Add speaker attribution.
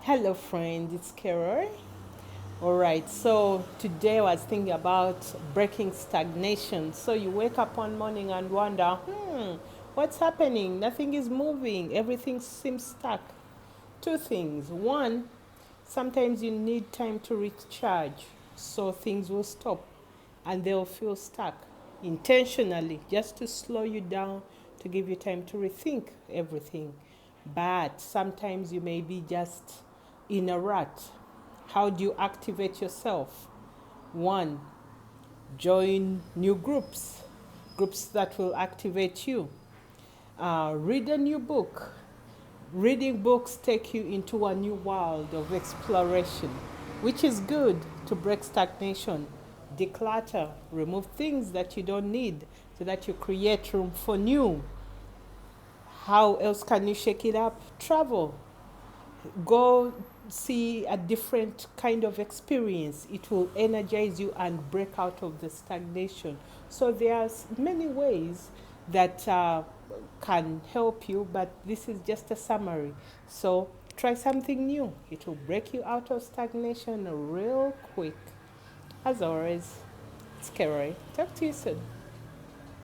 Speaker 1: Hello, friend. It's Carol. All right. So today I was thinking about breaking stagnation. So you wake up one morning and wonder, what's happening? Nothing is moving. Everything seems stuck. Two things. One, sometimes you need time to recharge, so things will stop and they'll feel stuck intentionally, just to slow you down, to give you time to rethink everything. But sometimes you may be just in a rut. How do you activate yourself? One, join new groups, groups that will activate you. Read a new book. Reading books take you into a new world of exploration, which is good to break stagnation. Declutter, remove things that you don't need so that you create room for new. How else can you shake it up? Travel. Go see a different kind of experience. It will energize you and break out of the stagnation. So there's many ways that can help you, but this is just a summary. So try something new. It will break you out of stagnation real quick. As always, it's Kerry. Talk to you soon.